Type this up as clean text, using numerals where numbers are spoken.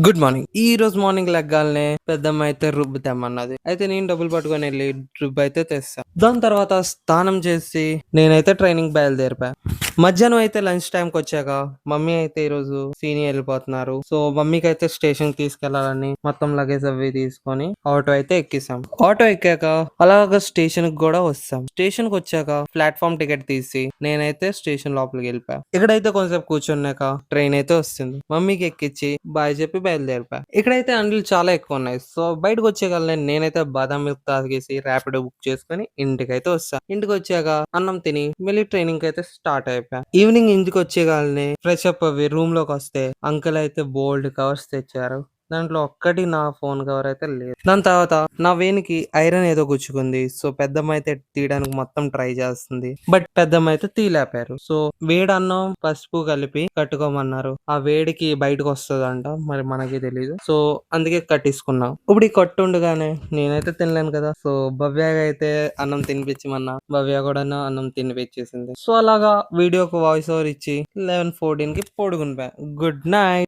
Good morning. ఈ రోజు morning లెగ్గాలనే పెద్దమ్మ అయితే రుబ్బు తెమ్మన్నది. అయితే నేను డబ్బులు పట్టుకొని వెళ్ళి రుబ్బు అయితే తెస్తా. దాని తర్వాత స్నానం చేసి నేనైతే ట్రైనింగ్ బయలుదేరిపా. మధ్యాహ్నం అయితే లంచ్ టైంకి వచ్చాక మమ్మీ అయితే ఈరోజు సీనియర్ వెళ్ళిపోతున్నారు. సో మమ్మీకి అయితే స్టేషన్ కి తీసుకెళ్లాలని మొత్తం లగేజ్ అవి తీసుకొని ఆటో అయితే ఎక్కిసాం. ఆటో ఎక్కాక అలాగ స్టేషన్ కి కూడా వస్తాం. స్టేషన్ కి వచ్చాక ప్లాట్ఫామ్ టికెట్ తీసి నేనైతే స్టేషన్ లోపలికి వెళ్ళిపా. ఇక్కడైతే కొంచెంసేపు కూర్చున్నాక ట్రైన్ అయితే వస్తుంది. మమ్మీకి ఎక్కించి బాయ్ చెప్పి బయలుదేరిపా. ఇక్కడైతే అండ్లు చాలా ఎక్కువ ఉన్నాయి. సో బయటకు వచ్చేయగలను. నేనైతే బాదం మిల్క్ తాగేసి ర్యాపిడో బుక్ చేసుకుని ఇంటికైతే వస్తా. ఇంటికి వచ్చాక అన్నం తిని మళ్ళీ ట్రైనింగ్ అయితే స్టార్ట్ అయిపోయా. ఈవినింగ్ ఇంటికి వచ్చేయగలని ఫ్రెష్ అప్ అవి రూమ్ లోకి వస్తే అంకుల్ అయితే బోల్డ్ కవర్స్ తెచ్చారు. దాంట్లో ఒక్కటి నా ఫోన్ కవర్ అయితే లేదు. దాని తర్వాత నా వేనికి ఐరన్ ఏదో గుచ్చుకుంది. సో పెద్దమ్మ అయితే తీయడానికి మొత్తం ట్రై చేస్తుంది. బట్ పెద్దమ్మ అయితే తీలేపారు. సో వేడి అన్నం పసుపు కలిపి కట్టుకోమన్నారు. ఆ వేడికి బయటకు వస్తుందంట, మరి మనకి తెలీదు. సో అందుకే కట్టించుకున్నాం. ఇప్పుడు ఈ కట్టు ఉండగానే నేనైతే తినలేను కదా. సో భవ్య అయితే అన్నం తినిపించమన్నా భవ్య కూడా అన్నం తినిపించేసింది. సో అలాగా వీడియోకి వాయిస్ ఓవర్ ఇచ్చి 11:14 కి పడుకుని గుడ్ నైట్.